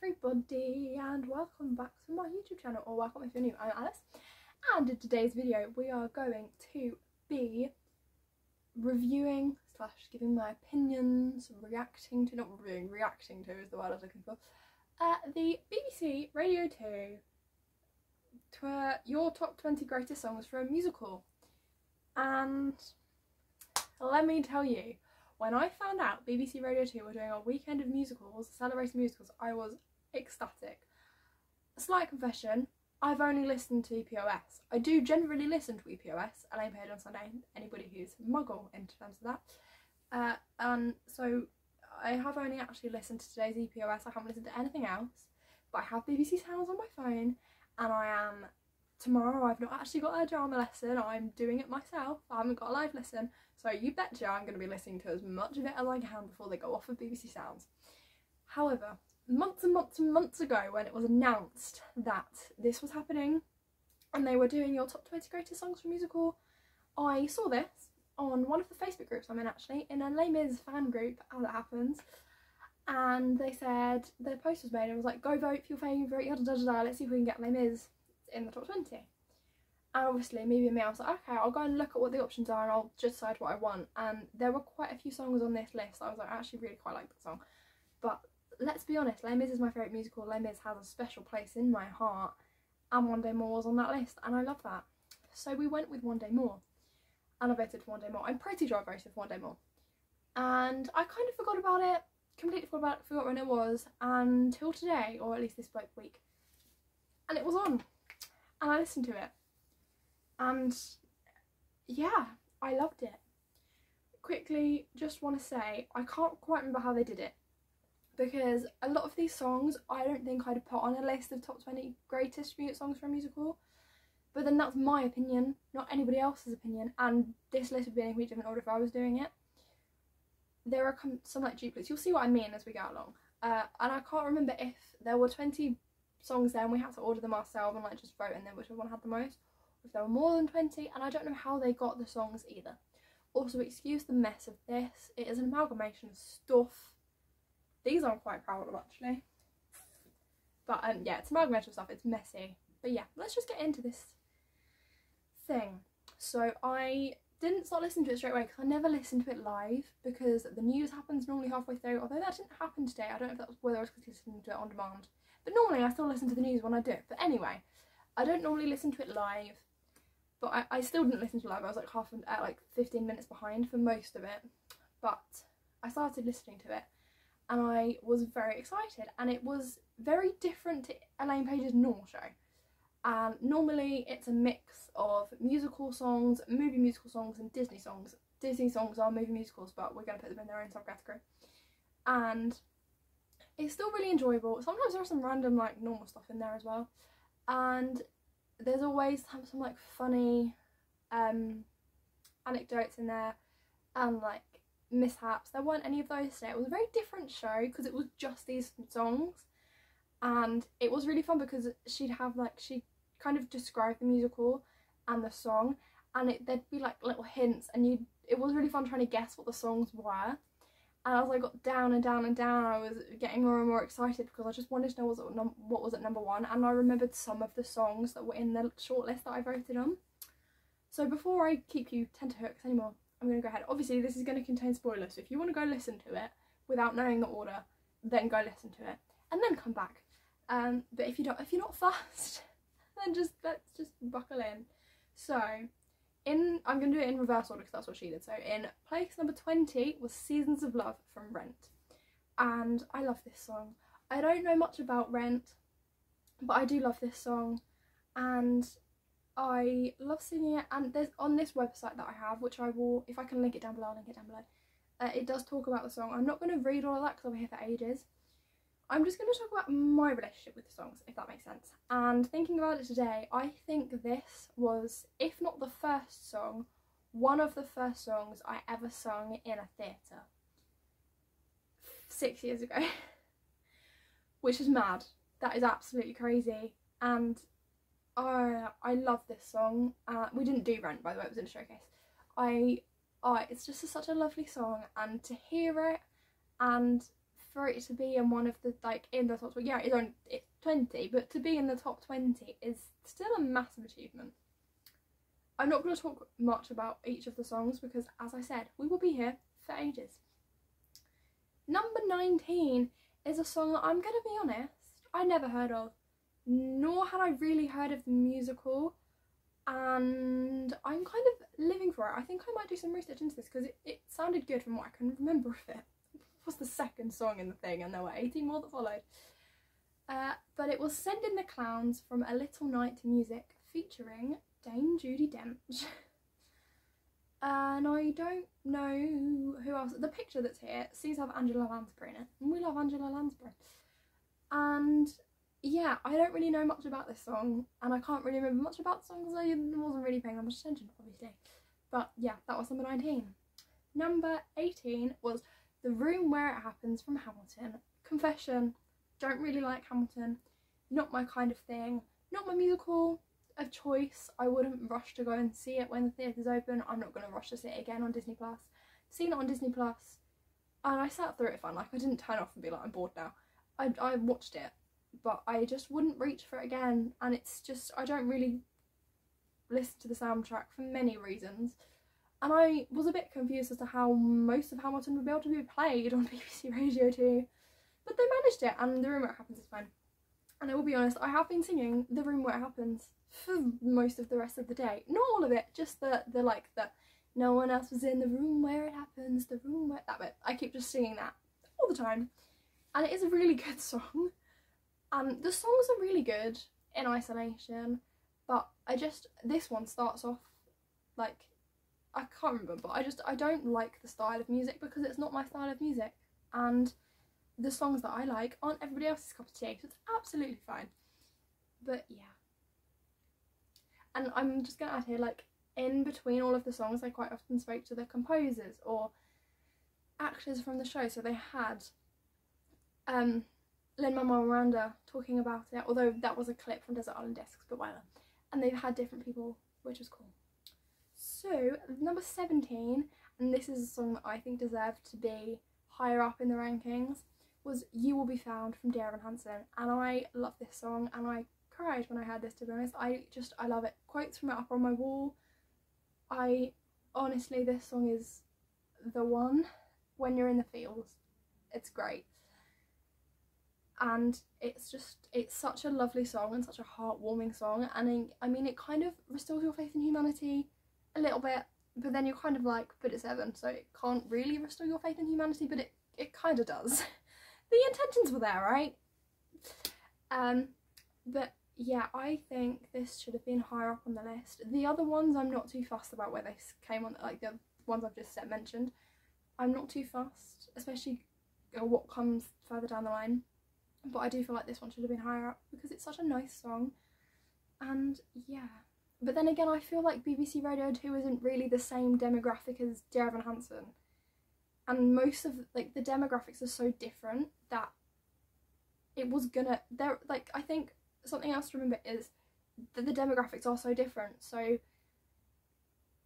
everybody, and welcome back to my YouTube channel, or welcome if you're new. I'm Alice, and in today's video we are going to be reviewing / giving my opinions, reacting to is the word I was looking for, the BBC Radio 2 to your top 20 greatest songs for a musical. And let me tell you, when I found out BBC Radio 2 were doing a weekend of musicals, celebrating musicals, I was ecstatic. A slight confession, I've only listened to EPOS. I do generally listen to EPOS, Elaine Paige on Sunday, anybody who's muggle in terms of that. And so I have only actually listened to today's EPOS, I haven't listened to anything else, but I have BBC Sounds on my phone, and tomorrow I've not actually got a drama lesson, I'm doing it myself, I haven't got a live lesson, so you betcha I'm going to be listening to as much of it as I can before they go off of BBC Sounds. However, months and months and months ago, when it was announced that this was happening and they were doing your top 20 greatest songs for a musical, I saw this on one of the Facebook groups I'm in, actually, in a Les Mis fan group, as it happens, and they said, the post was made and it was like, go vote for your favourite, yada da da da, let's see if we can get Les Mis in the top 20. And obviously, me being me, I was like, okay, I'll go and look at what the options are and I'll just decide what I want. And there were quite a few songs on this list. I was like, I actually really quite like that song. But let's be honest, Les Mis is my favourite musical. Les Mis has a special place in my heart. And One Day More was on that list. And I love that. So we went with One Day More. And I voted for One Day More. I'm pretty sure I voted for One Day More. And I kind of forgot about it. Completely forgot when it was. Until today, or at least this week. And it was on. And I listened to it. And yeah, I loved it. Quickly, just want to say, I can't quite remember how they did it, because a lot of these songs I don't think I'd put on a list of top 20 greatest songs for a musical, but then that's my opinion, not anybody else's opinion, and this list would be in a completely different order if I was doing it. There are some like duplicates, you'll see what I mean as we go along, and I can't remember if there were 20 songs there and we had to order them ourselves and like just vote and then whichever one had the most, if there were more than 20, and I don't know how they got the songs either. Also, excuse the mess of this, it is an amalgamation of stuff. These I'm quite proud of, actually. But yeah, it's an amalgamation of stuff, it's messy. But yeah, let's just get into this thing. So I didn't start listening to it straight away because I never listened to it live, because the news happens normally halfway through, although that didn't happen today. I don't know if that was whether I was listening to it on demand. But normally I still listen to the news when I do it. But anyway, I don't normally listen to it live. But I still didn't listen to it live. I was like 15 minutes behind for most of it. But I started listening to it and I was very excited, and it was very different to Elaine Paige's normal show. And normally it's a mix of musical songs, movie musical songs and Disney songs. Disney songs are movie musicals, but we're going to put them in their own subcategory. And it's still really enjoyable. Sometimes there's some random like normal stuff in there as well. And there's always some like funny anecdotes in there and like mishaps. There weren't any of those today. It was a very different show because it was just these songs, and it was really fun because she kind of described the musical and the song, and there'd be like little hints, and it was really fun trying to guess what the songs were. And as I got down and down and down, I was getting more and more excited because I just wanted to know what was at number one. And I remembered some of the songs that were in the shortlist that I voted on. So before I keep you tenterhooks anymore, I'm going to go ahead. Obviously, this is going to contain spoilers, so if you want to go listen to it without knowing the order, then go listen to it and then come back. But if you're not fast, then let's just buckle in. So I'm going to do it in reverse order because that's what she did. So in place number 20 was Seasons of Love from Rent. And I love this song. I don't know much about Rent, but I do love this song. And I love singing it. And there's on this website that I have, which I will, if I can link it down below, I'll link it down below. It does talk about the song. I'm not going to read all of that because I'll be here for ages. I'm just going to talk about my relationship with the songs, if that makes sense. And thinking about it today, I think this was, if not the first song, one of the first songs I ever sung in a theatre. 6 years ago. Which is mad. That is absolutely crazy. And I love this song. We didn't do Rent, by the way, it was in a showcase. It's just such a lovely song, and to hear it and for it to be in one of the, like, in the top 20, yeah, it's 20, but to be in the top 20 is still a massive achievement. I'm not going to talk much about each of the songs because, as I said, we will be here for ages. Number 19 is a song that I'm going to be honest, I never heard of, nor had I really heard of the musical, and I'm kind of living for it. I think I might do some research into this because it sounded good from what I can remember of it. It was the second song in the thing and there were 18 more that followed. But it was Send in the Clowns from A Little Night to Music featuring Dame Judi Dench. And I don't know who else. The picture that's here seems to have Angela Lansbury in it, and we love Angela Lansbury. And yeah, I don't really know much about this song, and I can't really remember much about the song because I wasn't really paying that much attention, obviously. But yeah, that was number 19. Number 18 was The Room Where It Happens from Hamilton. Confession, don't really like Hamilton, not my kind of thing, not my musical of choice. I wouldn't rush to go and see it when the theatre's open. I'm not going to rush to see it again on Disney Plus. Seen it on Disney Plus, and I sat through it fine. Like, I didn't turn off and be like, I'm bored now. I watched it, but I just wouldn't reach for it again, and it's just, I don't really listen to the soundtrack for many reasons, and I was a bit confused as to how most of Hamilton would be able to be played on BBC Radio 2, but they managed it, and The Room Where It Happens is fine. And I will be honest, I have been singing The Room Where It Happens for most of the rest of the day. Not all of it, just the no one else was in the room where it happens, the room where, that bit. I keep just singing that all the time. And it is a really good song. And the songs are really good in isolation, but this one starts off, like, I can't remember, but I don't like the style of music because it's not my style of music. And the songs that I like aren't everybody else's cup of tea, so it's absolutely fine. But yeah. And I'm just going to add here, like, in between all of the songs, I quite often spoke to the composers or actors from the show. So they had Lin-Manuel Miranda talking about it, although that was a clip from Desert Island Discs, but whatever. And they've had different people, which was cool. So, number 17, and this is a song that I think deserved to be higher up in the rankings, was You Will Be Found from Dear Evan Hansen. And I love this song, and I cried when I heard this, to be honest. I love it. Quotes from it up on my wall. Honestly, this song is the one when you're in the fields. It's great. And it's such a lovely song and such a heartwarming song, and I mean, it kind of restores your faith in humanity a little bit, but then you're kind of like, but it's Evan, so it can't really restore your faith in humanity, but it kind of does. The intentions were there, right? But yeah, I think this should have been higher up on the list. The other ones I'm not too fussed about where they came on, like the ones I've just mentioned. I'm not too fussed, especially what comes further down the line. But I do feel like this one should have been higher up because it's such a nice song. And yeah. But then again, I feel like BBC Radio 2 isn't really the same demographic as Dear Evan Hansen. And most of, like, the demographics are so different that it was gonna, I think something else to remember is that the demographics are so different. So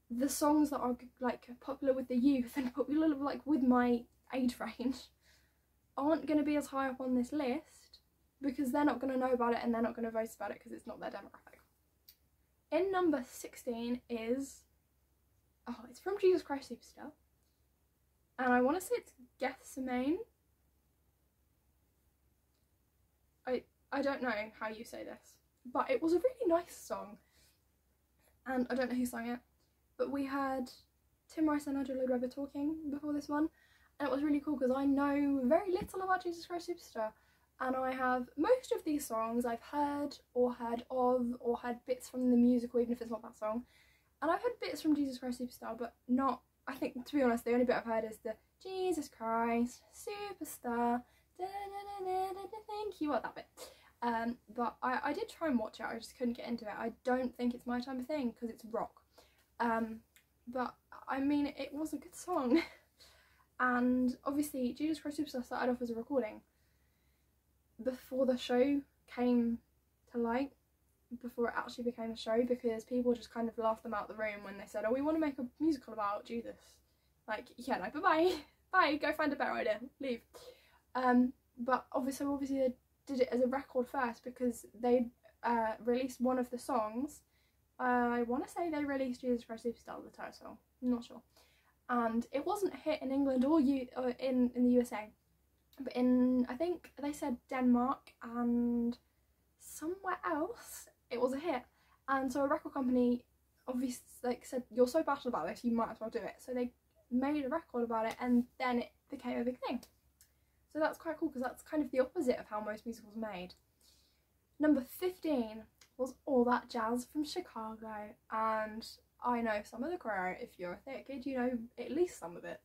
the songs that are, like, popular with the youth and popular, like, with my age range aren't going to be as high up on this list because they're not going to know about it and they're not going to vote about it because it's not their demographic. In number 16 is, it's from Jesus Christ Superstar, and I want to say it's Gethsemane. I don't know how you say this, but it was a really nice song, and I don't know who sang it, but we had Tim Rice and Nigel Lloyd Webber talking before this one, and it was really cool because I know very little about Jesus Christ Superstar, and I have most of these songs I've heard of or heard bits from the musical, even if it's not that song, and I've heard bits from Jesus Christ Superstar, but not, I think, to be honest, the only bit I've heard is the Jesus Christ Superstar, thank you, what, that bit. But I did try and watch it, I just couldn't get into it. I don't think it's my type of thing because it's rock. But I mean, it was a good song. And obviously Jesus Christ Superstar started off as a recording before the show came to light, before it actually became a show, because people just kind of laughed them out the room when they said, oh, we want to make a musical about Jesus. Like, yeah, no, bye-bye. Bye, go find a better idea, leave. But obviously they did it as a record first because they released one of the songs. I want to say they released Jesus Christ Superstar, the title song, I'm not sure. And it wasn't a hit in England or in the USA. But I think they said Denmark and somewhere else, it was a hit. And so a record company obviously said, you're so passionate about this, you might as well do it. So they made a record about it, and then it became a big thing. So that's quite cool because that's kind of the opposite of how most musicals are made. Number 15 was All That Jazz from Chicago, and I know some of the choreo. If you're a theatre kid, you know at least some of it.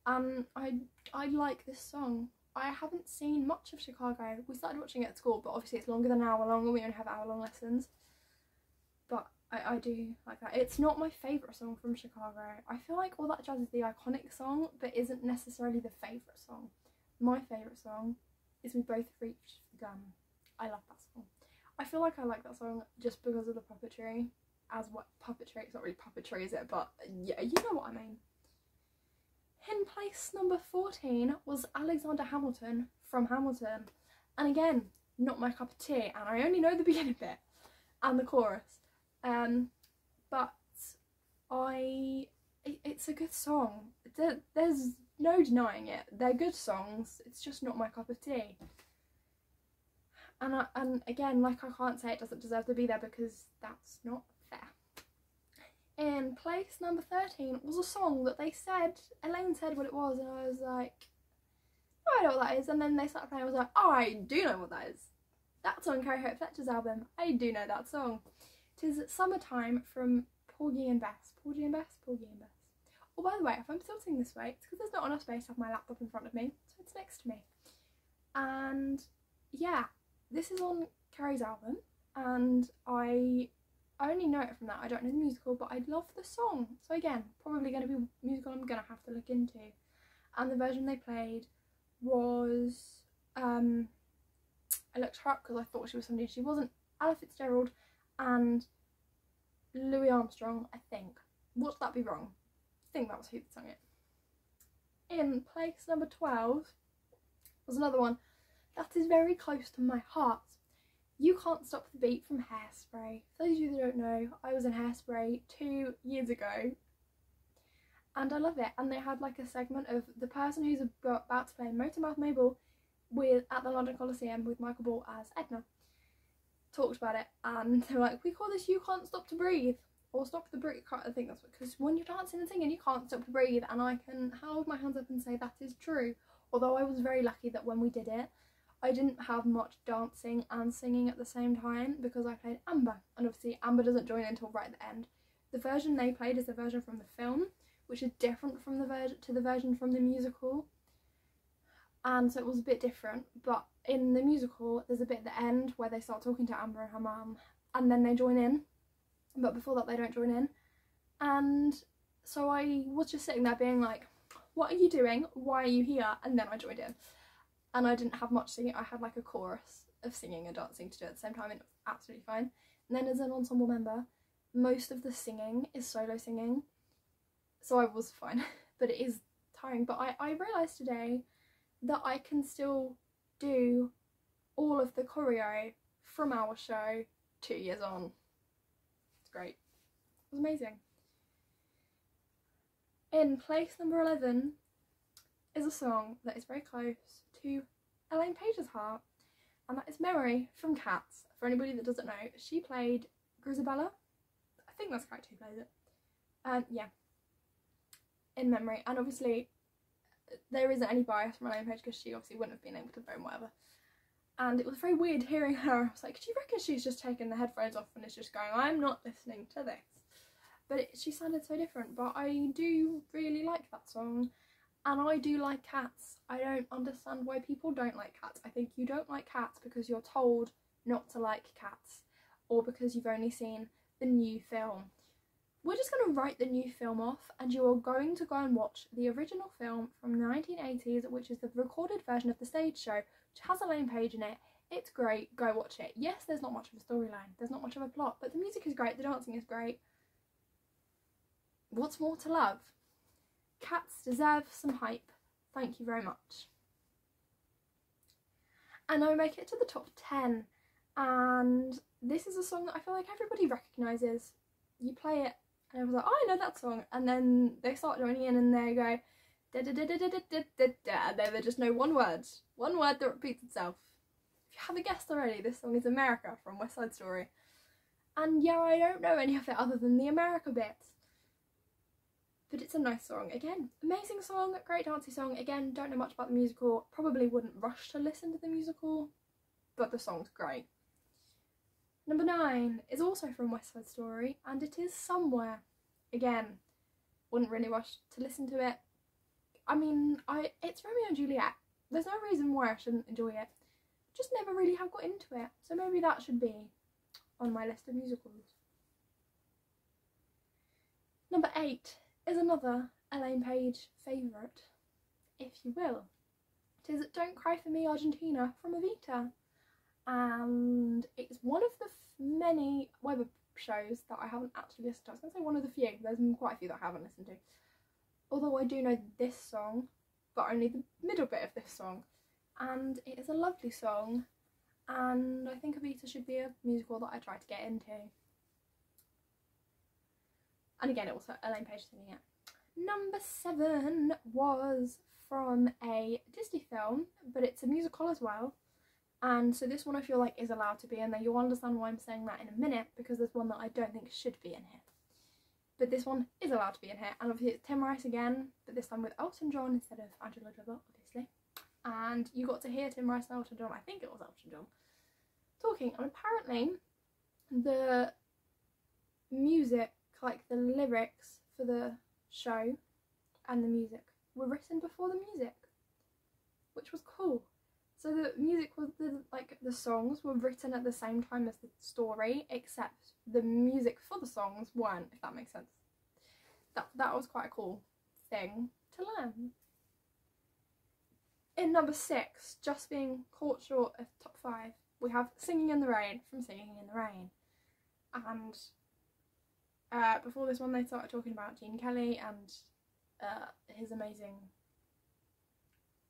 I like this song. I haven't seen much of Chicago. We started watching it at school, but obviously it's longer than an hour long and we only have hour-long lessons. But I do like that. It's not my favourite song from Chicago. I feel like All That Jazz is the iconic song, but isn't necessarily the favourite song. My favourite song is We Both Reached the Gun. I love that song. I feel like I like that song just because of the puppetry. It's not really puppetry, is it? But yeah, you know what I mean. In place number 14 was Alexander Hamilton from Hamilton. And again, not my cup of tea, and I only know the beginning bit and the chorus. But it's a good song. There's no denying it. They're good songs, it's just not my cup of tea. And again, like, I can't say it doesn't deserve to be there because that's not fair. In place number 13 was a song that Elaine said what it was, and I was like, oh, I know what that is. And then they started playing, I was like, oh, I do know what that is. That's on Carrie Hope Fletcher's album. I do know that song. It is Summertime from Porgy and Bess. Porgy and Bess? Porgy and Bess. Oh, by the way, if I'm tilting this way, it's because there's not enough space to have my laptop in front of me, so it's next to me. And yeah, this is on Carrie's album, and I only know it from that. I don't know the musical, but I love the song. So again, probably going to be a musical I'm going to have to look into. And the version they played was, I looked her up because I thought she was somebody she wasn't, Ella Fitzgerald and Louis Armstrong, I think. Would that be wrong? I think that was who sang it. In place number 12 was another one that is very close to my heart. You Can't Stop the Beat from Hairspray. For those of you that don't know, I was in Hairspray 2 years ago and I love it. And they had like a segment of the person who's about to play Motormouth Maybelle at the London Coliseum with Michael Ball as Edna. Talked about it, and they were like, we call this You Can't Stop to Breathe, or Stop the Breathe. I think that's because when you're dancing and singing you can't stop to breathe, and I can hold my hands up and say that is true. Although I was very lucky that when we did it I didn't have much dancing and singing at the same time because I played Amber, and obviously Amber doesn't join until right at the end. The version they played is the version from the film, which is different from the version from the musical, and so it was a bit different. But in the musical there's a bit at the end where they start talking to Amber and her mum, and then they join in, but before that they don't join in. And so I was just sitting there being like, what are you doing, why are you here? And then I joined in, and I didn't have much singing. I had like a chorus of singing and dancing to do at the same time, and it was absolutely fine. And then as an ensemble member, most of the singing is solo singing, so I was fine. But it is tiring. But I realised today that I can still do all of the choreo from our show 2 years on. It's great. It was amazing. In place number 11 is a song that is very close to Elaine Paige's heart, and that is Memory from Cats. For anybody that doesn't know, she played Grisabella. I think that's correct who plays it. Yeah, in Memory. And obviously there isn't any bias from Elaine Paige because she obviously wouldn't have been able to vote whatever. And it was very weird hearing her. I was like, do you reckon she's just taken the headphones off and is just going, I'm not listening to this? But she sounded so different. But I do really like that song, and I do like Cats. I don't understand why people don't like Cats. I think you don't like Cats because you're told not to like Cats, or because you've only seen the new film. We're just going to write the new film off, and you are going to go and watch the original film from the 1980s, which is the recorded version of the stage show, which has Elaine Paige in it. It's great, go watch it. Yes, there's not much of a storyline, there's not much of a plot, but the music is great, the dancing is great. What's more to love? Cats deserve some hype. Thank you very much. and I make it to the top 10, and this is a song that I feel like everybody recognises. You play it and everyone's like, oh, I know that song, and then they start joining in and they go da da da da da da da da da, and then they just know one word that repeats itself. If you haven't guessed already, this song is America from West Side Story. And yeah, I don't know any of it other than the America bit, but it's a nice song. Again, amazing song, great dancey song. Again, don't know much about the musical, probably wouldn't rush to listen to the musical, but the song's great. Number 9 is also from West Side Story, and it is Somewhere. Again, wouldn't really rush to listen to it. I mean, it's Romeo and Juliet. There's no reason why I shouldn't enjoy it. Just never really have got into it, so maybe that should be on my list of musicals. Number 8 is another Elaine Paige favourite, if you will. It is Don't Cry For Me Argentina from Evita, and it's one of the many web shows that I haven't actually listened to. I was going to say one of the few, there's quite a few that I haven't listened to. Although I do know this song, but only the middle bit of this song, and it is a lovely song, and I think Evita should be a musical that I try to get into. And again, it was Elaine Paige singing it. Number 7 was from a Disney film, but it's a musical as well. And so this one I feel like is allowed to be in there. You'll understand why I'm saying that in a minute, because there's one that I don't think should be in here. But this one is allowed to be in here. And obviously it's Tim Rice again, but this time with Elton John instead of Angela Dribbler, obviously. And you got to hear Tim Rice and Elton John, I think it was Elton John, talking. And apparently the music, like the lyrics for the show and the music, were written before the music, which was cool. So the music was the songs were written at the same time as the story, except the music for the songs weren't, if that makes sense. That was quite a cool thing to learn. In number 6, just being caught short of top 5, we have Singing in the Rain from Singing in the Rain. And before this one they started talking about Gene Kelly and his amazing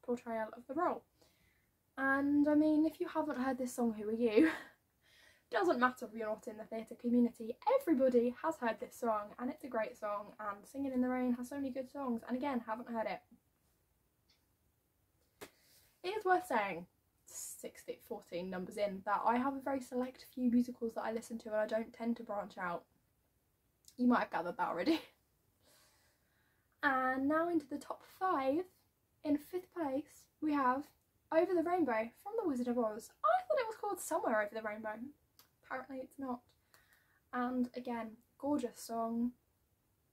portrayal of the role. And I mean, if you haven't heard this song, who are you? Doesn't matter if you're not in the theatre community, everybody has heard this song, and it's a great song, and Singing in the Rain has so many good songs, and again, haven't heard it. It is worth saying, 14 numbers in, that I have a very select few musicals that I listen to, and I don't tend to branch out. You might have gathered that already. And now into the top 5. In 5th place, we have Over the Rainbow from The Wizard of Oz. I thought it was called Somewhere Over the Rainbow. Apparently it's not. And again, gorgeous song,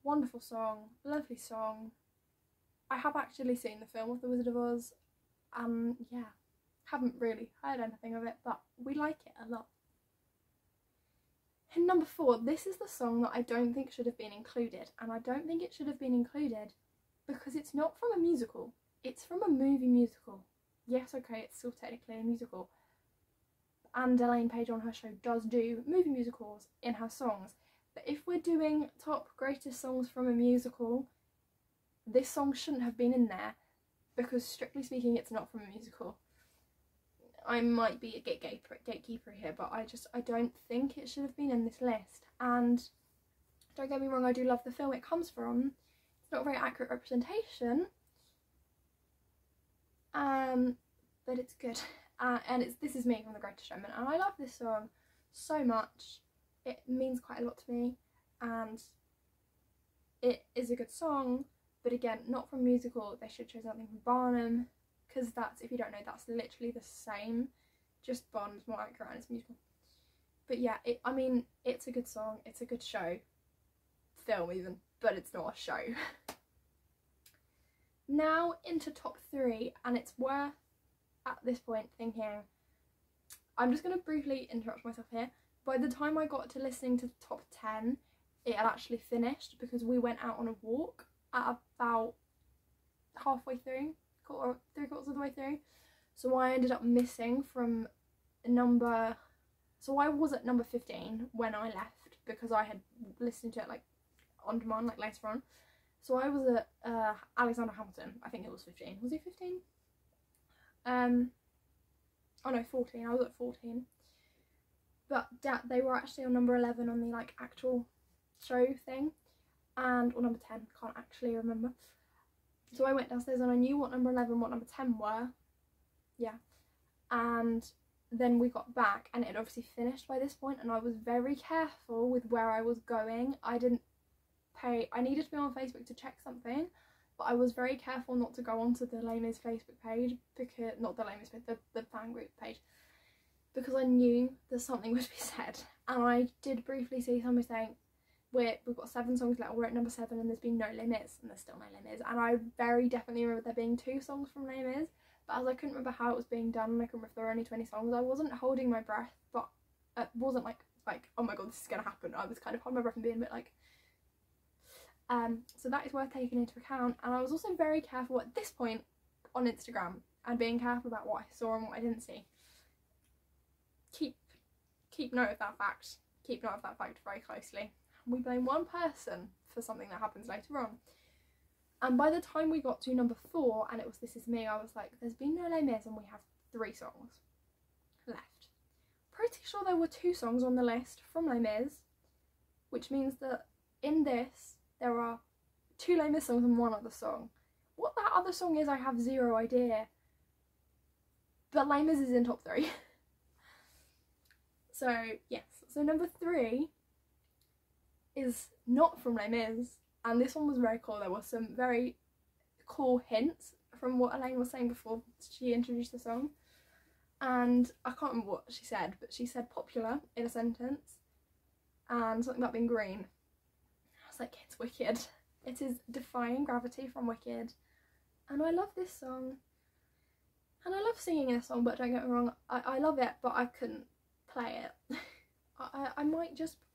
wonderful song, lovely song. I have actually seen the film of The Wizard of Oz. Yeah, haven't really heard anything of it, but we like it a lot. In number 4, this is the song that I don't think should have been included, and I don't think it should have been included because it's not from a musical, it's from a movie musical. Yes, okay, it's still technically a musical, and Elaine Paige on her show does do movie musicals in her songs, but if we're doing top greatest songs from a musical, this song shouldn't have been in there because strictly speaking it's not from a musical. I might be a gatekeeper here, but I don't think it should have been in this list. And don't get me wrong, I do love the film it comes from. It's not a very accurate representation, but it's good. And This Is Me from The Greatest Showman, and I love this song so much. It means quite a lot to me, and it is a good song. But again, not from musical. They should choose something from Barnum, because that's, if you don't know, that's literally the same, just Barnum's more accurate and it's musical. But yeah, I mean, it's a good song, it's a good show, film even, but it's not a show. Now into top 3, and it's worth at this point thinking, I'm just going to briefly interrupt myself here. By the time I got to listening to the top 10, it had actually finished because we went out on a walk at about halfway through, or 3/4 of the way through, so I ended up missing from so I was at number 15 when I left because I had listened to it like on demand, like later on. So I was at Alexander Hamilton. I think it was 15. Was he 15? Oh no, 14. I was at 14. But they were actually on number 11 on the like actual show thing, and or number 10. Can't actually remember. So I went downstairs and I knew what number 11, what number 10 were. Yeah, and then we got back and it had obviously finished by this point, and I was very careful with where I was going. I needed to be on Facebook to check something, but I was very careful not to go onto the Les Mis Facebook page, because not the Les Mis page, the fan group page, because I knew that something would be said. And I did briefly see somebody saying we've got 7 songs left, we're at number 7 and there's been no Les Mis, and there's still no Les Mis. And I very definitely remember there being 2 songs from Les Mis, but as I couldn't remember how it was being done and I couldn't remember if there were only 20 songs, I wasn't holding my breath, but it wasn't like oh my god, this is gonna happen. I was kind of holding my breath and being a bit like so that is worth taking into account. And I was also very careful at this point on Instagram and being careful about what I saw and what I didn't see. Keep note of that fact. Keep note of that fact very closely. We blame one person for something that happens later on. And by the time we got to number 4 and it was This Is Me, I was like, there's been no Les Mis and we have 3 songs left. Pretty sure there were 2 songs on the list from Les Mis, which means that in this there are 2 Les Mis songs and 1 other song. What that other song is, I have zero idea. But Les Mis is in top 3. So yes, so number 3 is not from Les Mis, and this one was very cool. There were some very cool hints from what Elaine was saying before she introduced the song, and I can't remember what she said, but she said popular in a sentence and something about being green. I was like, it's Wicked. It is Defying Gravity from Wicked, and I love this song and I love singing this song, but don't get me wrong, I love it, but I couldn't play it.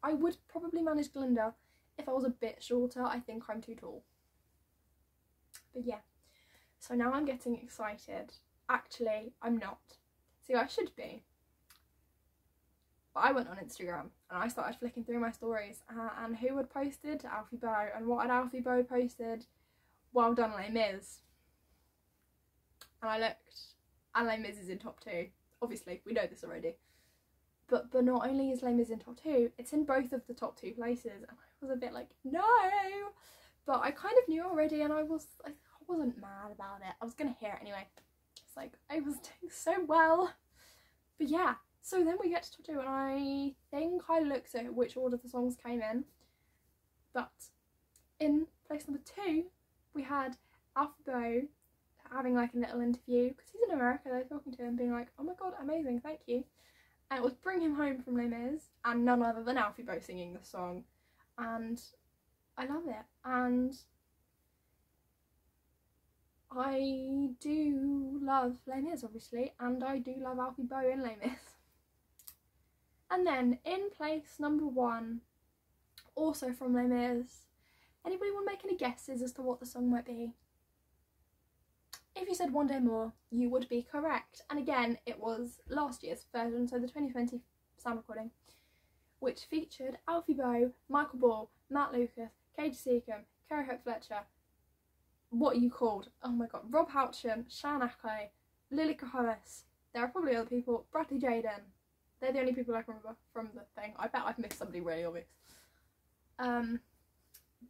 I would probably manage Glinda if I was a bit shorter. I think I'm too tall. But yeah, so now I'm getting excited. Actually, I'm not. See, I should be. But I went on Instagram and I started flicking through my stories, and who had posted? Alfie Boe. And what had Alfie Boe posted? Well done, Les Mis. And I looked, and Les Mis is in top 2. Obviously, we know this already. But not only is Les Mis in top 2, it's in both of the top 2 places, and I was a bit like, no! But I kind of knew already, and I wasn't mad about it. I was gonna hear it anyway. It's like, I was doing so well. But yeah, so then we get to top 2, and I think I looked at which order the songs came in. But in place number 2, we had Alfie Boe having like a little interview, because he's in America. They're talking to him, being like, oh my god, amazing, thank you. And it was Bring Him Home from Les Mis, and none other than Alfie Boe singing the song, and I love it. And I do love Les Mis, obviously, and I do love Alfie Boe in Les Mis. And then in place number 1, also from Les Mis, anybody want to make any guesses as to what the song might be? If you said One Day More, you would be correct. And again, it was last year's version, so the 2020 sound recording, which featured Alfie Boe, Michael Ball, Matt Lucas, Katie Seacombe, Kerry Hope Fletcher, what are you called? Oh my god, Rob Houchen, Shan Akle, Lily Kaholis. There are probably other people, Bradley Jaden. They're the only people I can remember from the thing. I bet I've missed somebody really obvious.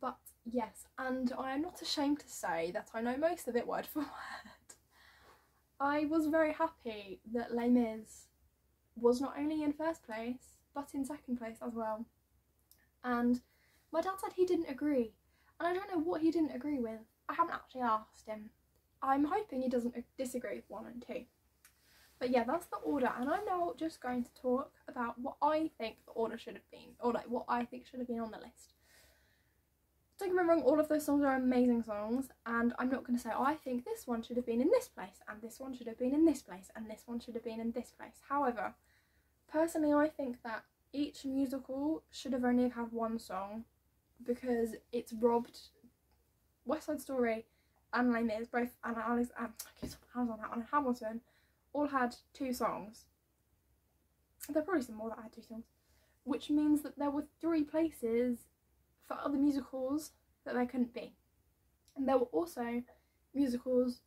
But yes, and I am not ashamed to say that I know most of it word for word. I was very happy that Les Mis was not only in first place, but in second place as well. And my dad said he didn't agree, and I don't know what he didn't agree with. I haven't actually asked him. I'm hoping he doesn't disagree with 1 and 2. But yeah, that's the order, and I'm now just going to talk about what I think the order should have been, or like what I think should have been on the list. Don't get me wrong, all of those songs are amazing songs, and I'm not going to say, oh, I think this one should have been in this place, and this one should have been in this place, and this one should have been in this place. However, personally, I think that each musical should have only had 1 song, because it's robbed West Side Story and Les Mis, both, and Hamilton, all had 2 songs. There are probably some more that had 2 songs, which means that there were 3 places for other musicals that there couldn't be. And there were also musicals,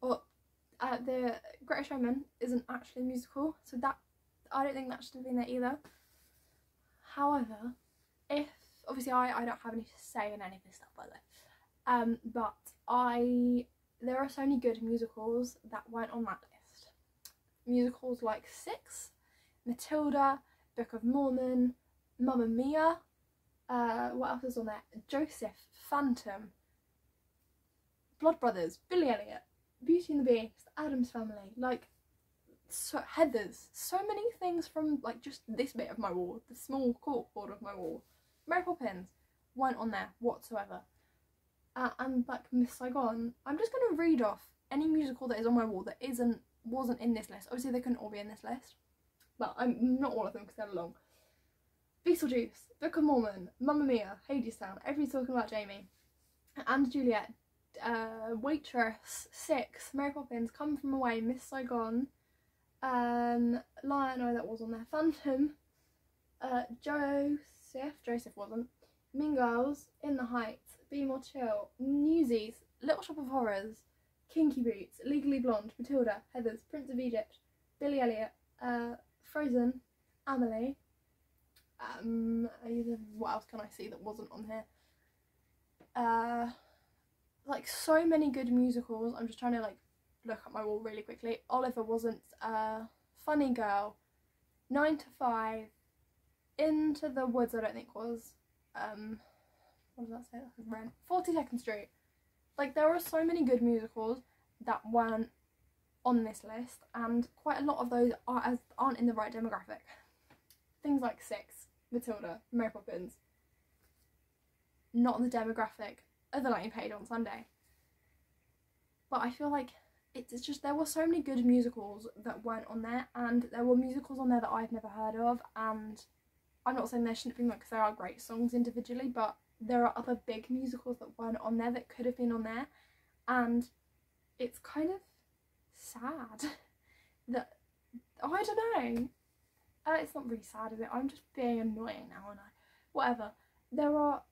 or The Greatest Showman isn't actually a musical, so that I don't think that should have been there either. However, if obviously I don't have any say in any of this stuff, by the way, but there are so many good musicals that weren't on that list. Musicals like Six, Matilda, Book of Mormon, Mamma Mia, what else is on there? Joseph, Phantom, Blood Brothers, Billy Elliot, Beauty and the Beast, Addams Family, like Heathers, so many things from like just this bit of my wall, the small corkboard of my wall. Mary Poppins weren't on there whatsoever. And like Miss Saigon, I'm just going to read off any musical that is on my wall that wasn't in this list. Obviously they couldn't all be in this list, but I'm not all of them because they're long. Beetlejuice, Book of Mormon, Mamma Mia, Hadestown, Everybody's Talking About Jamie, and Juliet, Waitress, Six, Mary Poppins, Come From Away, Miss Saigon, Lion, oh that was on there, Phantom, Joseph wasn't, Mean Girls, In the Heights, Be More Chill, Newsies, Little Shop of Horrors, Kinky Boots, Legally Blonde, Matilda, Heathers, Prince of Egypt, Billy Elliot, Frozen, Amelie. What else can I see that wasn't on here? Like so many good musicals. I'm just trying to like look at my wall really quickly. Oliver wasn't. Funny Girl, 9 to 5, Into the Woods I don't think was. What does that say? That's Ren. 42nd Street. Like there are so many good musicals that weren't on this list, and quite a lot of those aren't in the right demographic. Things like Six, Matilda, Mary Poppins, not on the demographic of The Light You Paid on Sunday. But I feel like it's just there were so many good musicals that weren't on there, and there were musicals on there that I've never heard of, and I'm not saying there shouldn't be, because there are great songs individually, but there are other big musicals that weren't on there that could have been on there, and it's kind of sad that, oh, I don't know. It's not really sad, is it? I'm just being annoying now, aren't I? Whatever. There are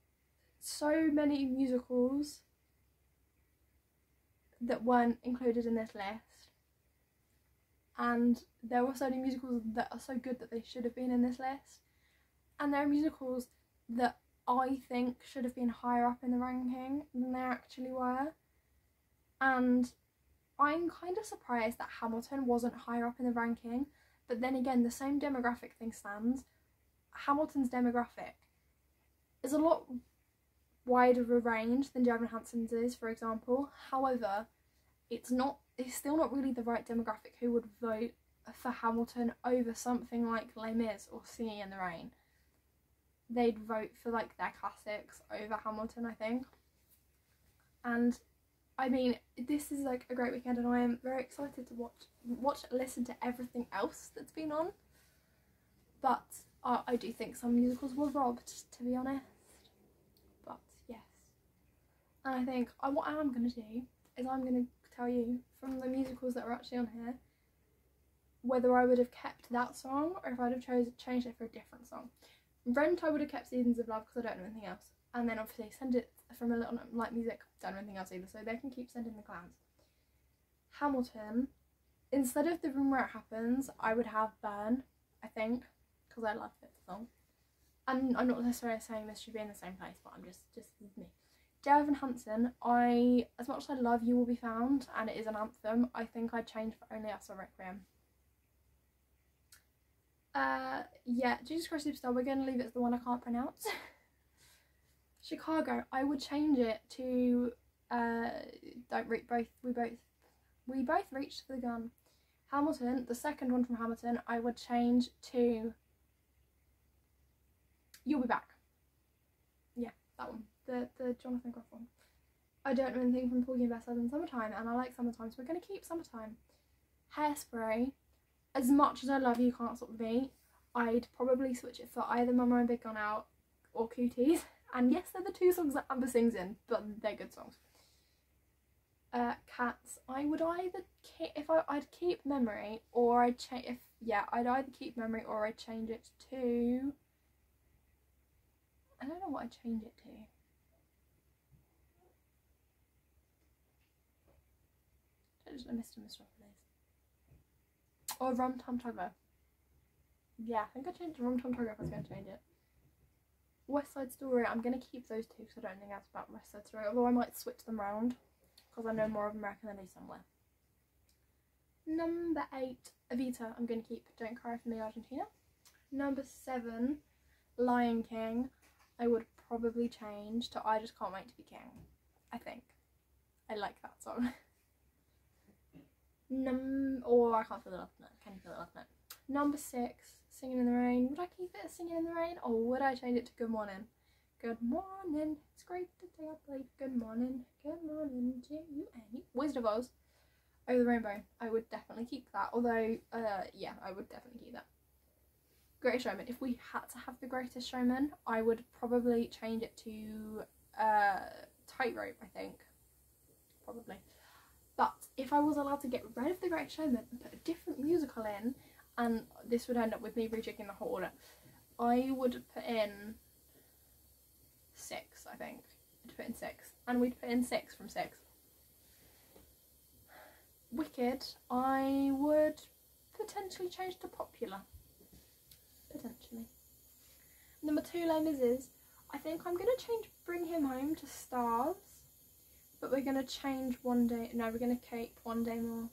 so many musicals that weren't included in this list, and there were so many musicals that are so good that they should have been in this list, and there are musicals that I think should have been higher up in the ranking than they actually were, and I'm kind of surprised that Hamilton wasn't higher up in the ranking. But then again, the same demographic thing stands. Hamilton's demographic is a lot wider of a range than Dear Evan Hansen's is, for example. However, it's still not really the right demographic who would vote for Hamilton over something like Les Mis or Singing in the Rain. They'd vote for like their classics over Hamilton, I think. And I mean, this is like a great weekend, and I am very excited to listen to everything else that's been on. But I do think some musicals were robbed, to be honest. But yes, and I think what I am going to do is I'm going to tell you from the musicals that are actually on here whether I would have kept that song or if I'd have changed it for a different song. Rent, I would have kept Seasons of Love because I don't know anything else. And then obviously Send It from a Little Light Music, don't know anything else either, so they can keep sending the clowns. Hamilton, instead of The Room Where It Happens, I would have Burn, I think, because I love it, the song. And I'm not necessarily saying this should be in the same place, but I'm just me. Dear Evan Hansen, as much as I love You Will Be Found, and it is an anthem, I think I'd change for Only Us or Requiem. Yeah, Jesus Christ Superstar, we're going to leave it as the one I can't pronounce. Chicago, I would change it to we both reached for the gun. Hamilton, the second one from Hamilton, I would change to You'll Be Back. Yeah, that one, the Jonathan Groff one. I don't know anything from Porgy and Bess other than Summertime, and I like Summertime, so we're going to keep Summertime. Hairspray, as much as I love You Can't Stop the Beat, I'd probably switch it for either Mama and Big Gone Out or Cooties. And yes, they're the two songs that Amber sings in, but they're good songs. Cats, I would either I'd keep Memory, or I'd change. I'd either keep Memory or I'd change it to. I don't know what I'd change it to. I just Mr. Metropolis. Or Rum Tum Tugger. Yeah, I think I changed Rum Tum Tugger if I was going to change it. West Side Story, I'm going to keep those two because I don't think that's about West Side Story, although I might switch them around because I know more of American than I do somewhere. Number 8, Evita, I'm going to keep Don't Cry for Me, Argentina. Number 7, Lion King, I would probably change to I Just Can't Wait to Be King, I think. I like that song. Or I Can't Feel the Love Tonight, Can You Feel the Love Tonight. Number 6, Singing in the Rain. Would I keep it as Singing in the Rain, or would I change it to Good Morning? Good morning, it's great to day I played. Good morning to you and you. Wizard of Oz, Over the Rainbow. I would definitely keep that, although, yeah, I would definitely keep that. Greatest Showman. If we had to have The Greatest Showman, I would probably change it to Tightrope, I think. Probably. But if I was allowed to get rid of The Greatest Showman and put a different musical in, and this would end up with me rejigging the whole order, I would put in 6, I think. I'd put in 6. And we'd put in 6 from 6. Wicked, I would potentially change to Popular. Potentially. Number 2, Les Mis. I think I'm going to change Bring Him Home to Stars. But we're going to change One Day. No, we're going to keep One Day More.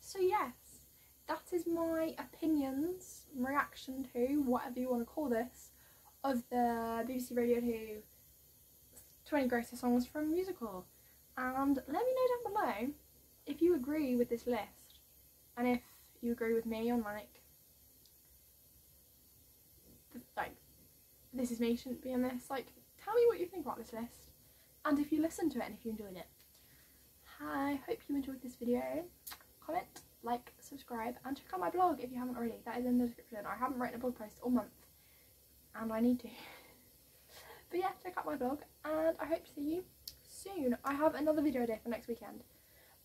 So yes, that is my opinions, reaction to, whatever you want to call this, of the BBC Radio 2 20 Greatest Songs from Musical. And let me know down below if you agree with this list, and if you agree with me on like This Is Me shouldn't be in this. Like, tell me what you think about this list, and if you listened to it and if you enjoyed it. I hope you enjoyed this video. Comment, like, subscribe, and check out my blog if you haven't already. That is in the description. I haven't written a blog post all month, and I need to. But yeah, check out my blog, and I hope to see you soon. I have another video idea for next weekend,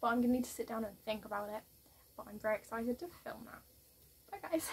but I'm going to need to sit down and think about it. But I'm very excited to film that. Bye guys.